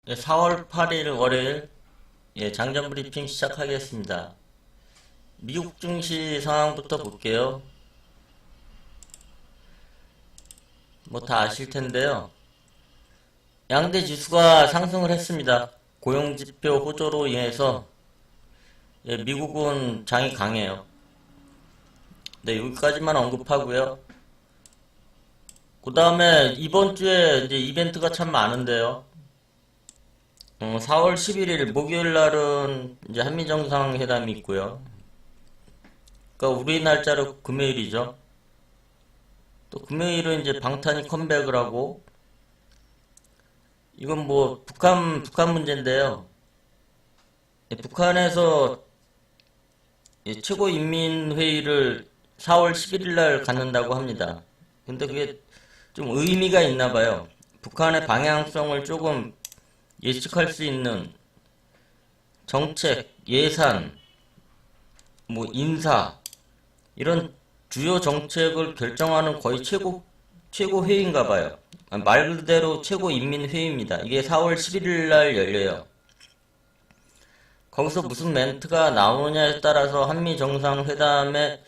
4월 8일 월요일 장전 브리핑 시작하겠습니다. 미국 증시 상황부터 볼게요. 뭐 다 아실 텐데요. 양대 지수가 상승을 했습니다. 고용지표 호조로 인해서 미국은 장이 강해요. 네, 여기까지만 언급하고요. 그 다음에 이번 주에 이제 이벤트가 참 많은데요. 4월 11일 목요일 날은 이제 한미 정상회담이 있고요. 그러니까 우리 날짜로 금요일이죠. 또 금요일은 이제 방탄이 컴백을 하고, 이건 뭐 북한 문제인데요. 북한에서 최고인민회의를 4월 11일 날 갖는다고 합니다. 근데 그게 좀 의미가 있나 봐요. 북한의 방향성을 조금 예측할 수 있는 정책, 예산, 뭐 인사 이런 주요 정책을 결정하는 거의 최고 회의인가 봐요. 말 그대로 최고인민회의입니다. 이게 4월 11일 날 열려요. 거기서 무슨 멘트가 나오느냐에 따라서 한미 정상회담의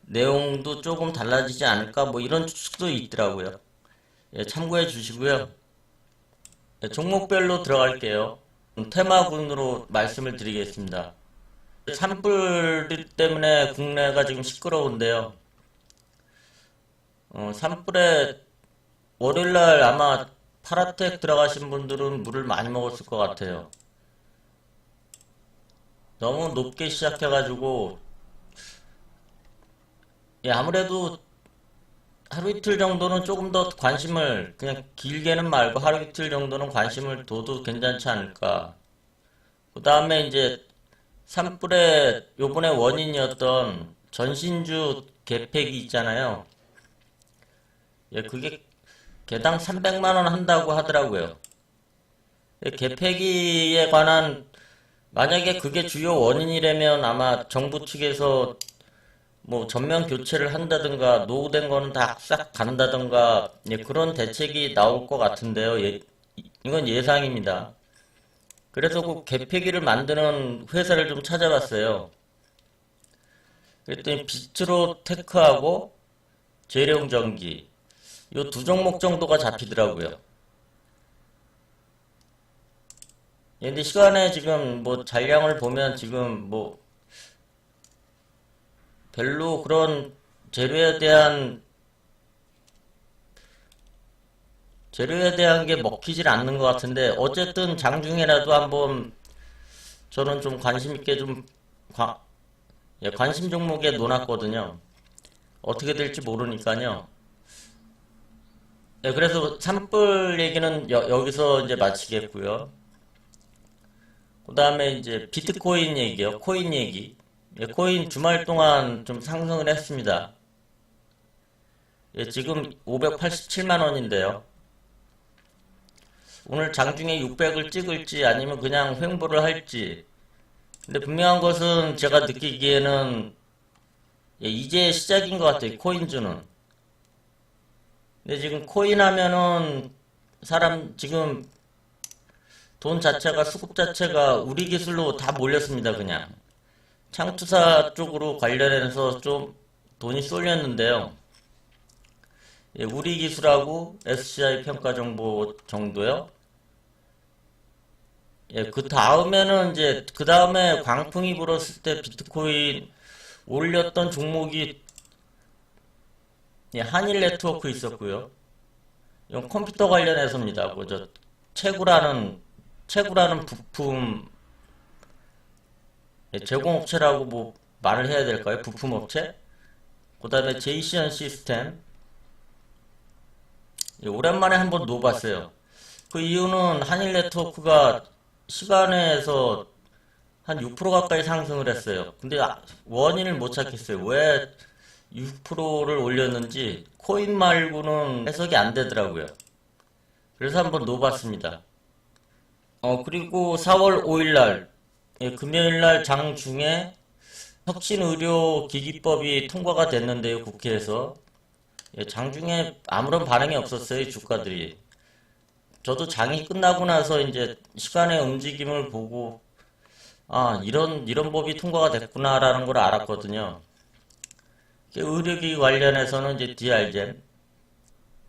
내용도 조금 달라지지 않을까 뭐 이런 추측도 있더라고요. 참고해 주시고요. 종목별로 들어갈게요. 테마군으로 말씀을 드리겠습니다. 산불 때문에 국내가 지금 시끄러운데요. 산불에 월요일날 아마 파라텍 들어가신 분들은 물을 많이 먹었을 것 같아요. 너무 높게 시작해가지고 아무래도 하루 이틀 정도는 조금 더 관심을 그냥 길게는 말고 하루 이틀 정도는 관심을 둬도 괜찮지 않을까. 그 다음에 이제 산불의 요번에 원인이었던 전신주 개폐기 있잖아요. 그게 개당 300만 원 한다고 하더라고요. 개폐기에 관한 만약에 그게 주요 원인이라면 아마 정부 측에서 뭐 전면 교체를 한다든가 노후된 거는 다 싹 간다든가 그런 대책이 나올 것 같은데요. 이건 예상입니다. 그래서 그 개폐기를 만드는 회사를 좀 찾아봤어요. 그랬더니 비트로 테크하고 재룡전기 이 두 종목 정도가 잡히더라고요. 근데 시간에 지금 뭐 잔량을 보면 지금 뭐 별로 그런 재료에 대한 게 먹히질 않는 것 같은데 어쨌든 장중에라도 한번 저는 좀 관심 있게 좀 관심 종목에 놓았거든요. 어떻게 될지 모르니까요. 그래서 산불 얘기는 여기서 이제 마치겠고요. 그 다음에 이제 비트코인 얘기요. 코인 얘기. 코인 주말 동안 좀 상승을 했습니다. 지금 587만 원인데요. 오늘 장중에 600을 찍을지 아니면 그냥 횡보를 할지. 근데 분명한 것은 제가 느끼기에는 이제 시작인 것 같아요. 코인주는. 근데 지금 코인 하면은 사람 지금 돈 자체가 수급 자체가 우리 기술로 다 몰렸습니다. 그냥. 창투사 쪽으로 관련해서 좀 돈이 쏠렸는데요. 우리 기술하고 SCI 평가 정보 정도요. 그 다음에는 이제 그 다음에 광풍이 불었을 때 비트코인 올렸던 종목이 한일 네트워크 있었고요. 이건 컴퓨터 관련해서입니다. 뭐저 채구라는 부품 제공업체라고 뭐 말을 해야 될까요? 부품업체? 그 다음에 제이시언 시스템 오랜만에 한번 놓아봤어요. 그 이유는 한일 네트워크가 시간에서 한 6% 가까이 상승을 했어요. 근데 원인을 못 찾겠어요. 왜 6%를 올렸는지 코인 말고는 해석이 안 되더라고요. 그래서 한번 놓아봤습니다. 그리고 4월 5일날 금요일날 장중에 혁신의료기기법이 통과가 됐는데요. 국회에서 장중에 아무런 반응이 없었어요. 주가들이. 저도 장이 끝나고 나서 이제 시간의 움직임을 보고, 아, 이런 법이 통과가 됐구나라는 걸 알았거든요. 의료기 관련해서는 이제 DRGen,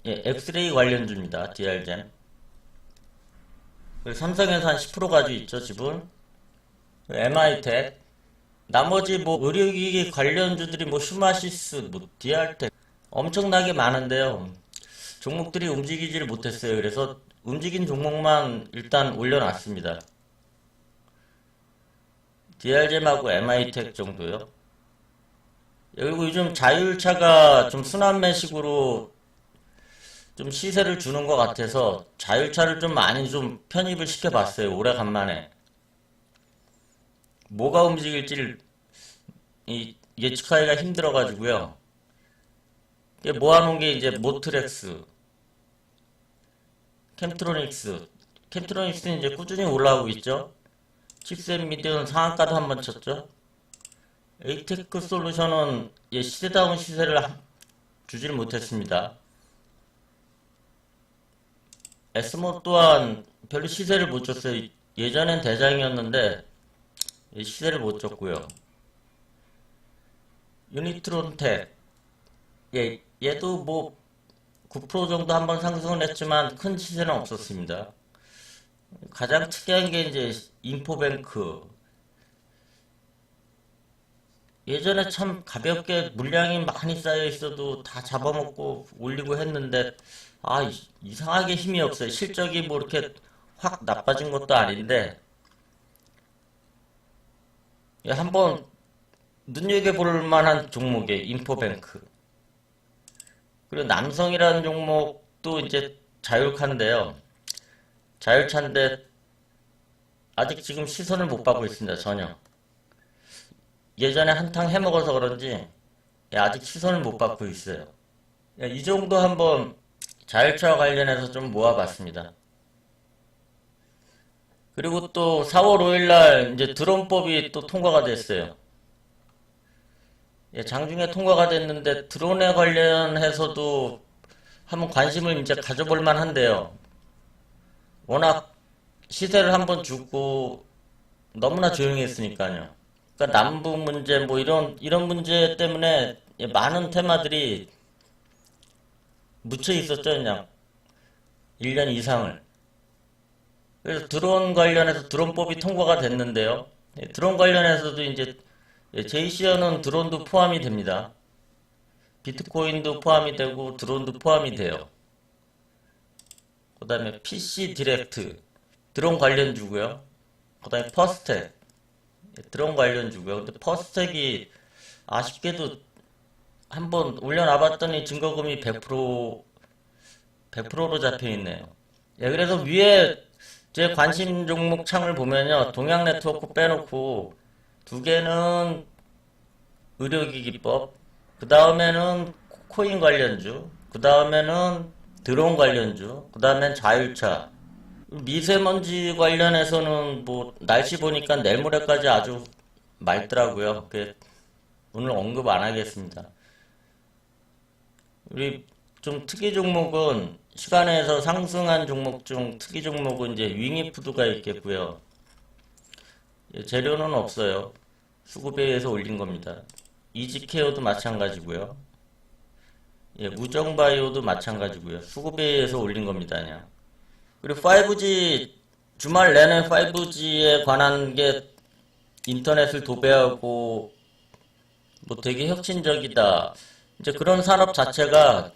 예, 엑스레이 관련주입니다. DRGen. 삼성에서 한 10% 가지고 있죠, 지분. MI텍. 나머지 뭐 의료기기 관련주들이 뭐 슈마시스, 뭐 DR텍 엄청나게 많은데요. 종목들이 움직이지를 못했어요. 그래서 움직인 종목만 일단 올려놨습니다. DR잼하고 MI텍 정도요. 그리고 요즘 자율차가 좀 순환매식으로 좀 시세를 주는 것 같아서 자율차를 좀 많이 좀 편입을 시켜봤어요. 오래간만에. 뭐가 움직일지를 예측하기가 힘들어가지고요. 모아놓은 게 이제 모트렉스, 캠트로닉스는 이제 꾸준히 올라오고 있죠. 칩셋 미디어는 상한가도 한번 쳤죠. 에이테크 솔루션은 시세다운 시세를 주질 못했습니다. 에스모 또한 별로 시세를 못 줬어요. 예전엔 대장이었는데 시세를 못 줬고요. 유니트론텍, 얘도 뭐 9% 정도 한번 상승을 했지만 큰 시세는 없었습니다. 가장 특이한 게 이제 인포뱅크. 예전에 참 가볍게 물량이 많이 쌓여 있어도 다 잡아먹고 올리고 했는데, 아, 이상하게 힘이 없어요. 실적이 뭐 이렇게 확 나빠진 것도 아닌데, 한번 눈여겨볼 만한 종목이에요. 인포뱅크. 그리고 남성이라는 종목도 이제 자율카인데요. 자율차인데 아직 지금 시선을 못 받고 있습니다. 전혀. 예전에 한탕 해먹어서 그런지 아직 시선을 못 받고 있어요. 이 정도 한번 자율차와 관련해서 좀 모아봤습니다. 그리고 또 4월 5일날 이제 드론법이 또 통과가 됐어요. 장중에 통과가 됐는데 드론에 관련해서도 한번 관심을 이제 가져볼 만한데요. 워낙 시세를 한번 주고 너무나 조용히 했으니까요. 그러니까 남북 문제 뭐 이런 문제 때문에 많은 테마들이 묻혀 있었죠, 그냥 1년 이상을. 그래서 드론 관련해서 드론법이 통과가 됐는데요. 드론 관련해서도 이제 제이시어는 드론도 포함이 됩니다. 비트코인도 포함이 되고 드론도 포함이 돼요. 그 다음에 PC 디렉트 드론 관련주고요. 그 다음에 퍼스텍 드론 관련주고요. 근데 퍼스텍이 아쉽게도 한번 올려놔봤더니 증거금이 100%로 잡혀있네요. 그래서 위에 제 관심 종목 창을 보면요. 동양 네트워크 빼놓고 두 개는 의료기기법, 그 다음에는 코인 관련주, 그 다음에는 드론 관련주, 그 다음엔 자율차. 미세먼지 관련해서는 뭐 날씨 보니까 내일 모레까지 아주 맑더라고요. 오늘 언급 안 하겠습니다. 우리 좀 특이 종목은 시간에서 상승한 종목 중 특이 종목은 이제 윙이푸드가 있겠고요. 재료는 없어요. 수급에 의해서 올린 겁니다. 이지케어도 마찬가지고요. 우정바이오도 마찬가지고요. 수급에 의해서 올린 겁니다. 그냥. 그리고 5G 주말 내내 5G에 관한 게 인터넷을 도배하고 뭐 되게 혁신적이다. 이제 그런 산업 자체가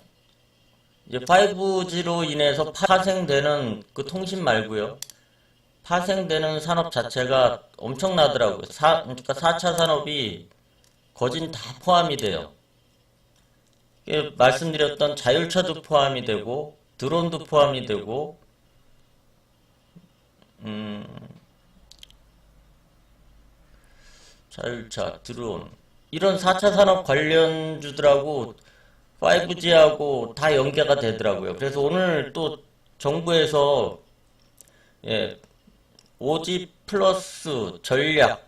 이제 5G로 인해서 파생되는 그 통신 말고요. 파생되는 산업 자체가 엄청나더라고요. 그러니까 4차 산업이 거진 다 포함이 돼요. 말씀드렸던 자율차도 포함이 되고 드론도 포함이 되고 자율차, 드론 이런 4차 산업 관련주들하고 5G하고 다 연계가 되더라고요. 그래서 오늘 또 정부에서 5G 플러스 전략,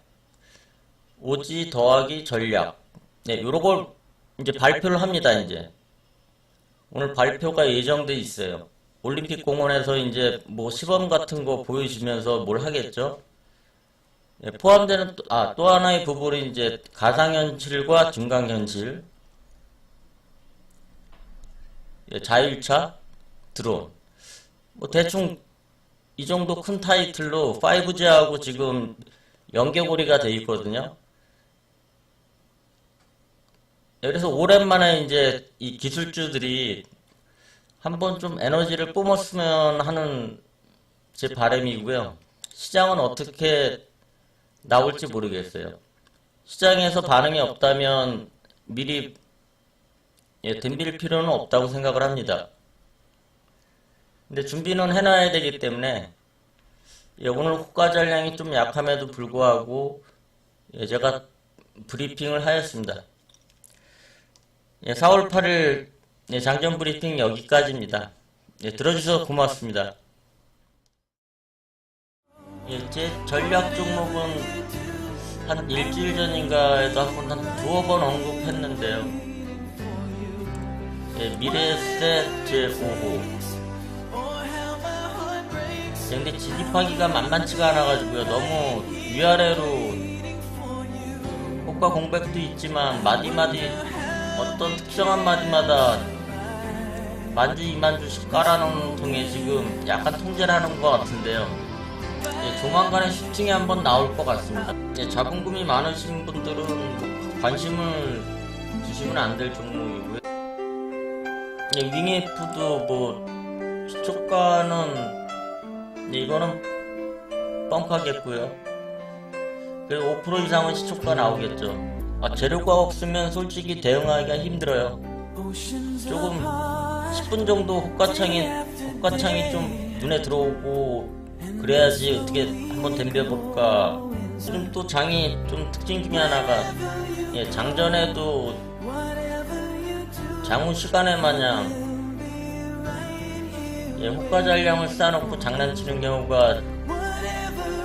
5G 더하기 전략, 요런 걸 이제 발표를 합니다. 이제 오늘 발표가 예정돼 있어요. 올림픽 공원에서 이제 뭐 시범 같은 거 보여주면서 뭘 하겠죠? 예, 포함되는 또 하나의 부분이 이제 가상현실과 증강현실, 예, 자율차, 드론. 뭐 대충 이 정도 큰 타이틀로 5G하고 지금 연계고리가 돼 있거든요. 예, 그래서 오랜만에 이제 이 기술주들이 한번 좀 에너지를 뿜었으면 하는 제 바람이고요. 시장은 어떻게 나올지 모르겠어요. 시장에서 반응이 없다면 미리 덤빌 필요는 없다고 생각을 합니다. 근데 준비는 해놔야 되기 때문에 오늘 호가 전량이 좀 약함에도 불구하고 제가 브리핑을 하였습니다. 4월 8일 장전 브리핑 여기까지입니다. 들어주셔서 고맙습니다. 제 전략 종목은 한 일주일 전인가에도 한 두어 번 언급했는데요. 미래에셋 제5호. 근데 진입하기가 만만치가 않아가지고요. 너무 위아래로 호가 공백도 있지만 마디마디 어떤 특정한 마디마다 만주 2만주씩 깔아놓는 통에 지금 약간 통제를 하는 것 같은데요. 조만간에 슈팅이 한번 나올 것 같습니다. 자본금이 많으신 분들은 관심을 주시면 안 될 종목이고요. 윙에프도 뭐 시초가는 이거는 뻥카겠고요. 그래도 5% 이상은 시초가 나오겠죠. 재료가 없으면 솔직히 대응하기가 힘들어요. 조금 10분 정도 호가창이 좀 눈에 들어오고 그래야지 어떻게 한번 덤벼볼까. 지금 또 장이 좀 특징 중에 하나가 장전에도 장우 시간에 마냥 호가 잔량을 쌓아놓고 장난치는 경우가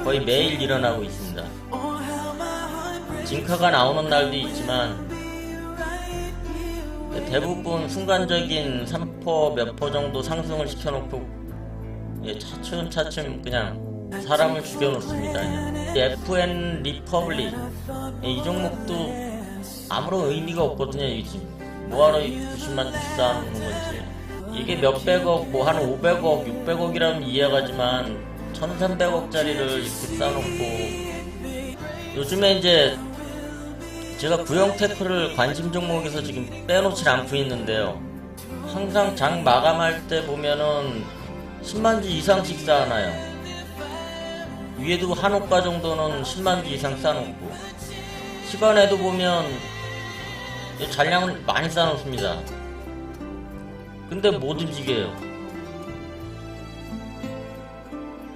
거의 매일 일어나고 있습니다. 진카가 나오는 날도 있지만 대부분 순간적인 3% 몇 % 정도 상승을 시켜놓고 차츰차츰 그냥 사람을 죽여놓습니다. FN 리퍼블릭 이 종목도 아무런 의미가 없거든요. 지금 뭐하러 90만 주 쌓아놓는 건지. 이게 몇백억, 뭐 한 500억, 600억이라면 이해가지만 1300억짜리를 이렇게 쌓아놓고 요즘에 이제 제가 구형테크를 관심 종목에서 지금 빼놓질 않고 있는데요. 항상 장 마감할 때 보면은 10만주 이상씩 쌓아놔요. 위에도 한 호가 정도는 10만주 이상 쌓아놓고 시간에도 보면 잔량을 많이 쌓아놓습니다. 근데 못 움직여요.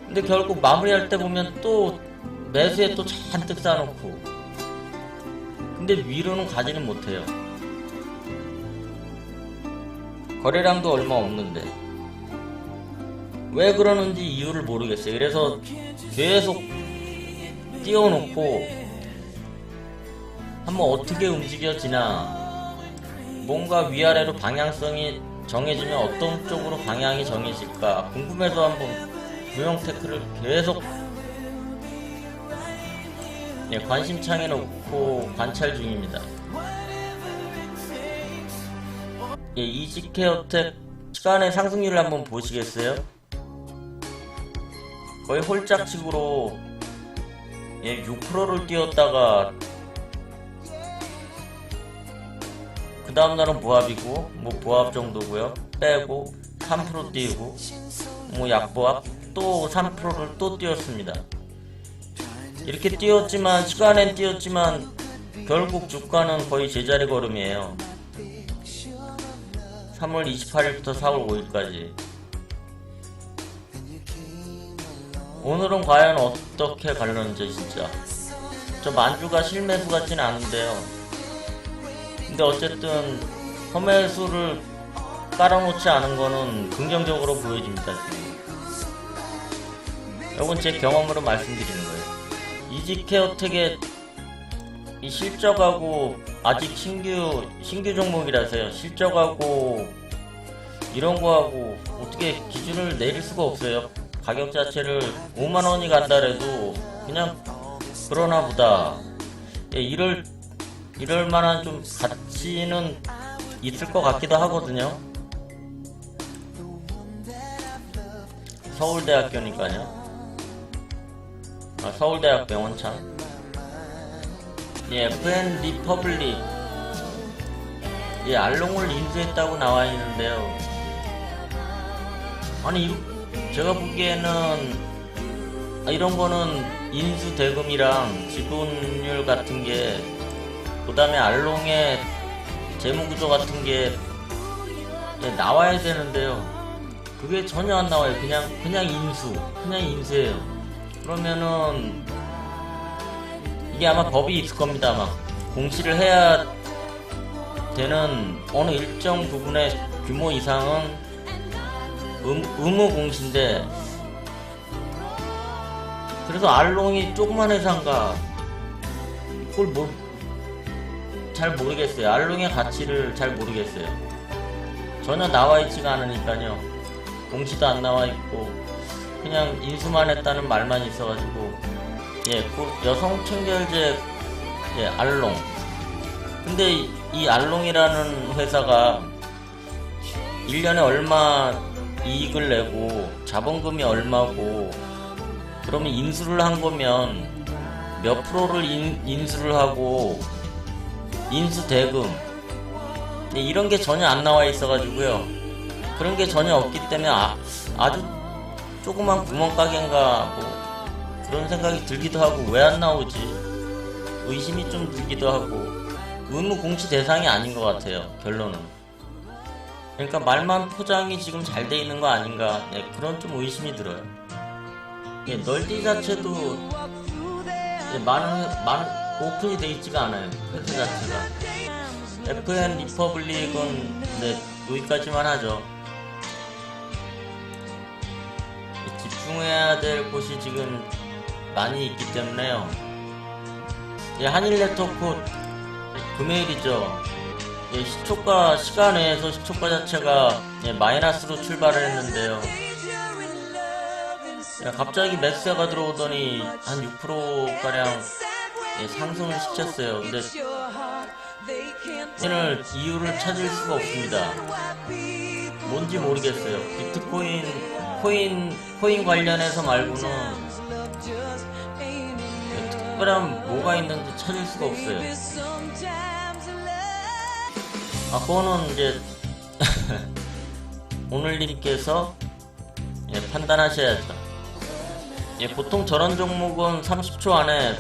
근데 결국 마무리할 때 보면 또 매수에 또 잔뜩 쌓아놓고 근데 위로는 가지는 못해요. 거래량도 얼마 없는데 왜 그러는지 이유를 모르겠어요. 그래서 계속 띄워놓고 한번 어떻게 움직여지나 뭔가 위아래로 방향성이 정해지면 어떤 쪽으로 방향이 정해질까 궁금해서 한번 구형테크를 계속 관심창에 놓고 관찰 중입니다. 이지케어텍 시간의 상승률을 한번 보시겠어요? 거의 홀짝식으로 6%를 띄웠다가 그 다음날은 보합이고 뭐 보합 정도고요. 빼고 3% 띄우고 뭐 약보합 또 3%를 또 띄웠습니다. 이렇게 띄웠지만 시간엔 띄웠지만 결국 주가는 거의 제자리 걸음이에요. 3월 28일부터 4월 5일까지. 오늘은 과연 어떻게 갈런지 진짜. 저 만주가 실매수 같지는 않은데요. 근데 어쨌든 허매수를 깔아놓지 않은 거는 긍정적으로 보여집니다. 지금. 이건 제 경험으로 말씀드리는 거예요. 이지케어텍의 이 실적하고 아직 신규 종목이라서요. 실적하고 이런 거하고 어떻게 기준을 내릴 수가 없어요. 가격 자체를 5만원이 간다래도 그냥 그러나 보다. 예, 이럴 만한 좀 가치는 있을 것 같기도 하거든요. 서울대학교니까요. 아, 서울대학 병원참. 예, FN 리퍼블릭. 예, 알롱을 인수했다고 나와 있는데요. 아니, 제가 보기에는 이런 거는 인수 대금이랑 지분율 같은 게, 그 다음에 알롱의 재무구조 같은 게 나와야 되는데요. 그게 전혀 안 나와요. 그냥 인수예요. 그러면은 이게 아마 법이 있을 겁니다. 아마 공시를 해야 되는 어느 일정 부분의 규모 이상은 의무 공시인데, 그래서 알롱이 조그만 회사인가 그걸 잘 모르겠어요. 알롱의 가치를 잘 모르겠어요. 전혀 나와있지가 않으니까요. 공시도 안 나와있고 그냥 인수만 했다는 말만 있어가지고. 예, 그 여성청결제. 예, 알롱. 근데 이 알롱이라는 회사가 1년에 얼마 이익을 내고 자본금이 얼마고, 그러면 인수를 한 거면 몇 프로를 인수를 하고 인수 대금, 이런 게 전혀 안 나와 있어가지고요. 그런 게 전혀 없기 때문에 아주 조그만 구멍가게인가 뭐 그런 생각이 들기도 하고, 왜 안 나오지 의심이 좀 들기도 하고, 의무 공시 대상이 아닌 것 같아요, 결론은. 그러니까 말만 포장이 지금 잘 돼 있는 거 아닌가, 네, 그런 좀 의심이 들어요. 예, 널디 자체도 많은 오픈이 돼 있지가 않아요, 회사 자체가. FN 리퍼블릭은 네, 여기까지만 하죠. 집중해야 될 곳이 지금 많이 있기 때문에요. 예, 한일네트워크 금요일이죠. 예, 시간 외에서 시초가 자체가 마이너스로 출발을 했는데요. 갑자기 매수세가 들어오더니 한 6%가량 상승을 시켰어요. 근데 오늘 이유를 찾을 수가 없습니다. 뭔지 모르겠어요. 비트코인 코인 관련해서 말고는 특별한 뭐가 있는지 찾을 수가 없어요. 그거는 이제 오늘님께서 판단하셔야죠. 보통 저런 종목은 30초 안에,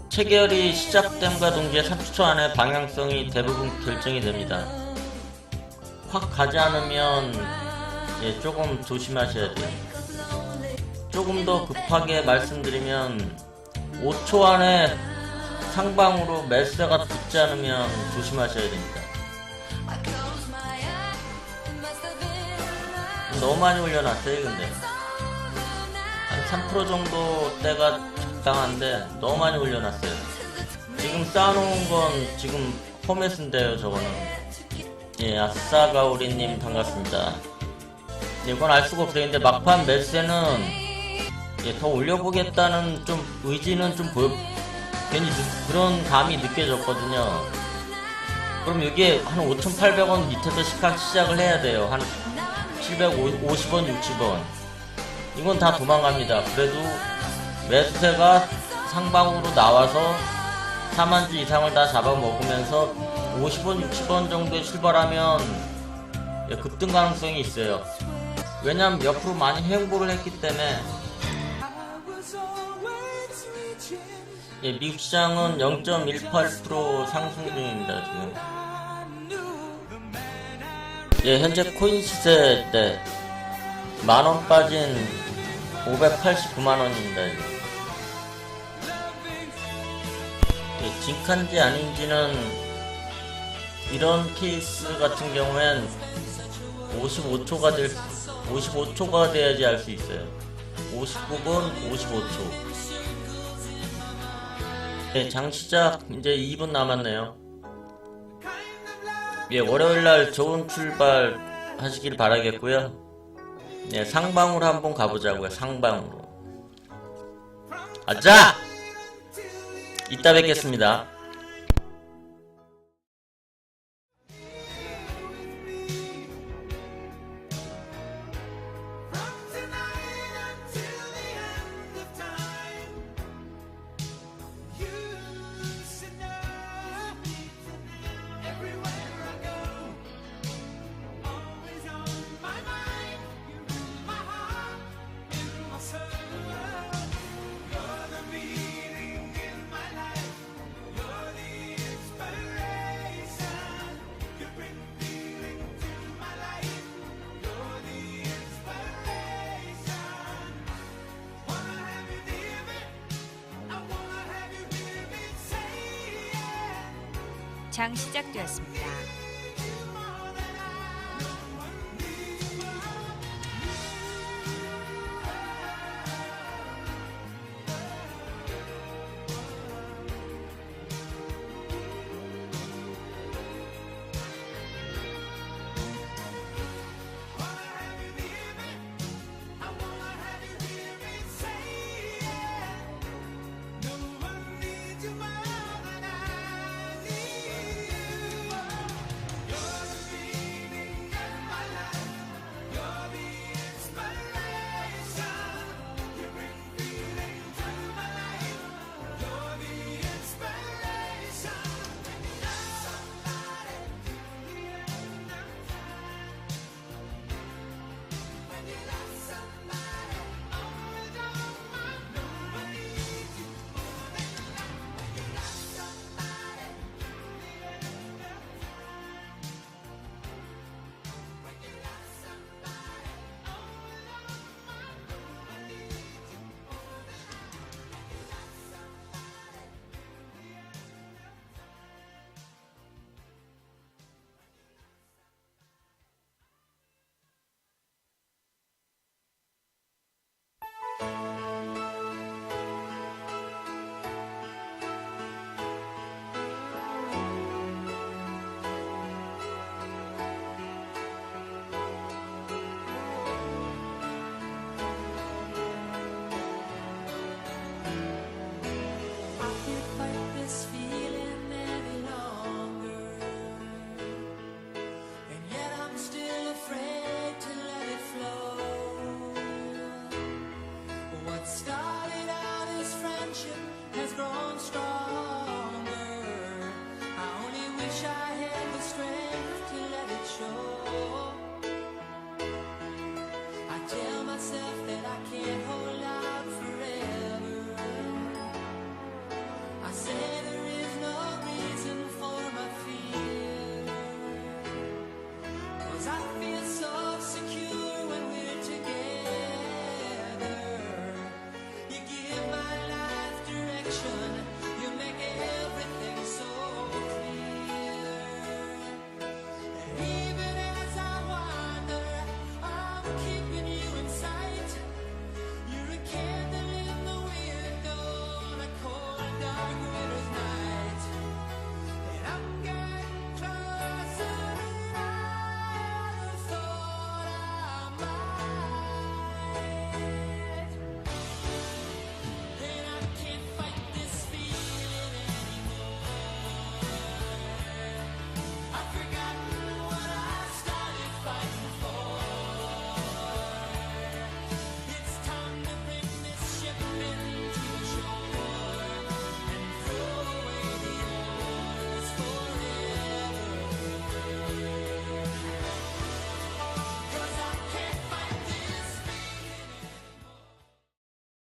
체결이 시작됨과 동시에 30초 안에 방향성이 대부분 결정이 됩니다. 확 가지 않으면 조금 조심하셔야 돼요. 조금 더 급하게 말씀드리면 5초 안에 상방으로 매수세가 붙지 않으면 조심하셔야 됩니다. 너무 많이 올려놨어요. 근데 한 3% 정도 때가 적당한데 너무 많이 올려놨어요. 지금 쌓아놓은 건 지금 포맷인데요, 저거는. 예, 아싸가오리님 반갑습니다. 이건 알 수가 없어요. 근데 막판 매수세는 더 올려보겠다는 좀 의지는 좀 괜히 그런 감이 느껴졌거든요. 그럼 여기에 한 5,800원 밑에서 시작을 해야 돼요. 한 750원, 60원. 이건 다 도망갑니다. 그래도 매수세가 상방으로 나와서 4만주 이상을 다 잡아먹으면서 50원, 60원 정도에 출발하면 급등 가능성이 있어요. 왜냐면 몇 프로 많이 횡보를 했기 때문에. 미국 시장은 0.18% 상승 중입니다, 지금. 현재 코인 시세 때 만원 빠진 589만원입니다. 징크한지 아닌지는, 이런 케이스 같은 경우엔 55초가 돼야지 알 수 있어요. 59분 55초. 장시작 이제 2분 남았네요. 월요일날 좋은 출발 하시길 바라겠고요. 네, 상방으로 한번 가보자고요. 상방으로. 아자! 이따 뵙겠습니다. 장 시작되었습니다.